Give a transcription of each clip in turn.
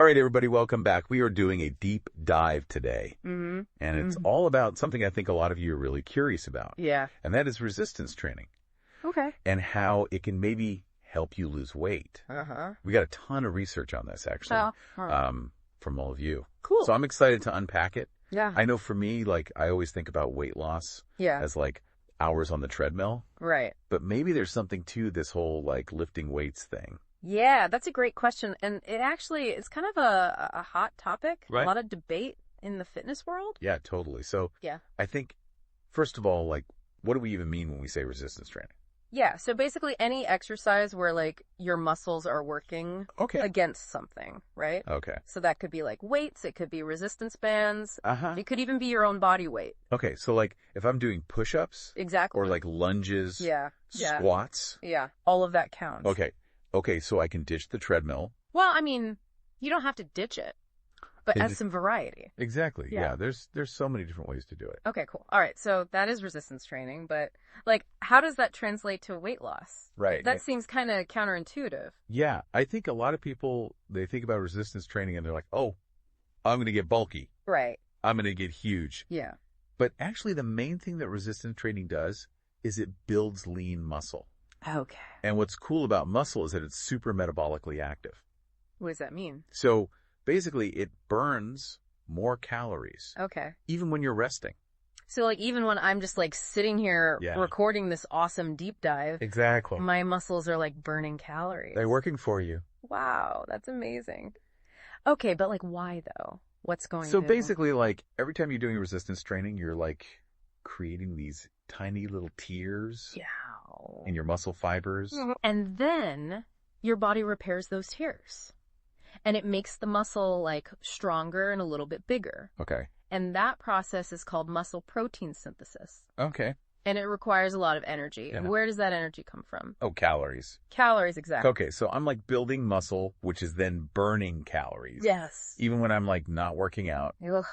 All right, everybody, welcome back. We are doing a deep dive today, and it's all about something I think a lot of you are really curious about. Yeah. And that is resistance training. Okay. And how it can maybe help you lose weight. We got a ton of research on this, actually, from all of you. Cool. So I'm excited to unpack it. Yeah. I know for me, like, I always think about weight loss as, like, hours on the treadmill. Right. But maybe there's something to this whole, like, lifting weights thing. Yeah, that's a great question. And it actually is kind of a hot topic. Right. A lot of debate in the fitness world. Yeah, totally. So Yeah. I think, first of all, like, what do we even mean when we say resistance training? Yeah. So basically any exercise where like your muscles are working against something, right? Okay. So that could be like weights. It could be resistance bands. Uh-huh. It could even be your own body weight. Okay. So, like, if I'm doing push-ups. Exactly. Or, like, lunges. Yeah. Squats. Yeah. All of that counts. Okay. Okay, so I can ditch the treadmill. Well, I mean, you don't have to ditch it, but add some variety. Exactly. Yeah. Yeah. There's so many different ways to do it. Okay, cool. All right. So that is resistance training, but like, how does that translate to weight loss? Right. That seems kind of counterintuitive. Yeah. I think a lot of people, they think about resistance training and they're like, oh, I'm going to get bulky. Right. I'm going to get huge. Yeah. But actually the main thing that resistance training does is it builds lean muscle. Okay. And what's cool about muscle is that it's super metabolically active. What does that mean? So basically it burns more calories. Okay. Even when you're resting. So like even when I'm just like sitting here recording this awesome deep dive. Exactly. My muscles are like burning calories. They're working for you. Wow. That's amazing. Okay. But like why though? What's going on? So basically like every time you're doing resistance training, you're like creating these tiny little tears in your muscle fibers. And then your body repairs those tears. And it makes the muscle like stronger and a little bit bigger. Okay. And that process is called muscle protein synthesis. Okay. And it requires a lot of energy. Yeah. And where does that energy come from? Oh, calories. Calories, exactly. Okay, so I'm like building muscle, which is then burning calories. Yes. Even when I'm like not working out. Ugh.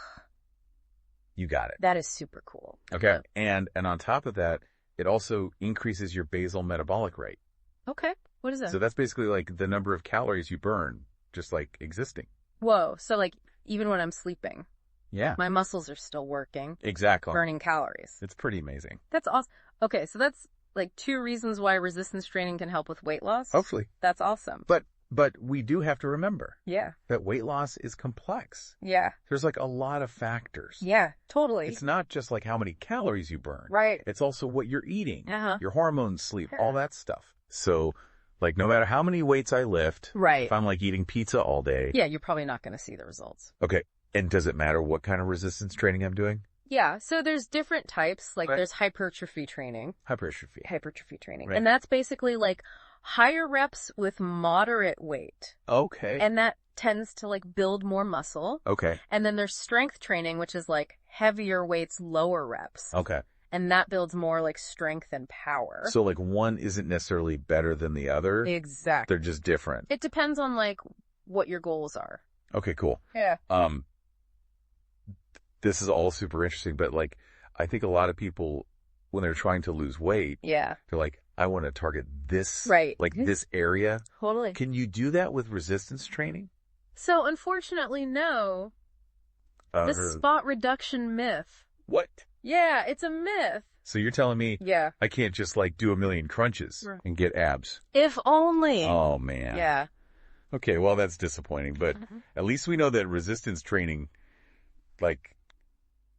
You got it. That is super cool. Okay. And on top of that, it also increases your basal metabolic rate. Okay. What is that? So that's basically like the number of calories you burn, just like existing. Whoa. So like even when I'm sleeping, yeah, my muscles are still working. Exactly. Burning calories. It's pretty amazing. That's awesome. Okay. So that's like 2 reasons why resistance training can help with weight loss. Hopefully. That's awesome. But we do have to remember. Yeah. That weight loss is complex. Yeah. There's like a lot of factors. Yeah, totally. It's not just like how many calories you burn. Right. It's also what you're eating, your hormones, sleep, all that stuff. So like no matter how many weights I lift, if I'm like eating pizza all day. Yeah, you're probably not going to see the results. Okay. And does it matter what kind of resistance training I'm doing? Yeah. So there's different types. Like there's hypertrophy training. Hypertrophy training. Right. And that's basically like higher reps with moderate weight. Okay. And that tends to like build more muscle. Okay. And then there's strength training, which is like heavier weights, lower reps. Okay. And that builds more like strength and power. So like one isn't necessarily better than the other. Exactly. They're just different. It depends on like what your goals are. Okay, cool. Yeah. This is all super interesting, but like I think a lot of people when they're trying to lose weight, they're like, I want to target this, like this area. Totally. Can you do that with resistance training? So unfortunately, no. The spot reduction myth. What? Yeah, it's a myth. So you're telling me I can't just like do 1,000,000 crunches and get abs? If only. Oh, man. Yeah. Okay, well, that's disappointing, but at least we know that resistance training like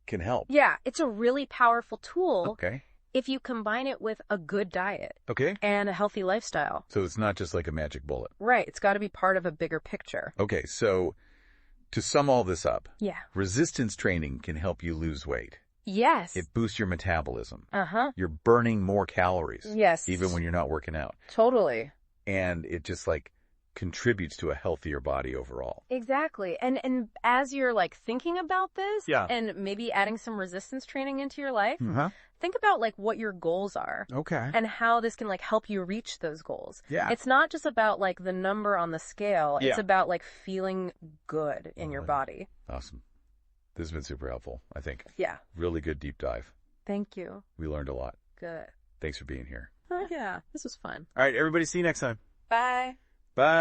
can help. Yeah, it's a really powerful tool. Okay. If you combine it with a good diet. Okay. And a healthy lifestyle. So it's not just like a magic bullet. Right. It's got to be part of a bigger picture. Okay. So to sum all this up. Yeah. Resistance training can help you lose weight. Yes. It boosts your metabolism. Uh-huh. You're burning more calories. Yes. Even when you're not working out. Totally. And it just like contributes to a healthier body overall. Exactly. And as you're like thinking about this and maybe adding some resistance training into your life, think about like what your goals are. Okay. And how this can like help you reach those goals. Yeah. It's not just about like the number on the scale. It's about like feeling good in your body. Awesome. This has been super helpful, I think. Yeah. Really good deep dive. Thank you. We learned a lot. Good. Thanks for being here. Yeah. This was fun. All right, everybody. See you next time. Bye. Bye.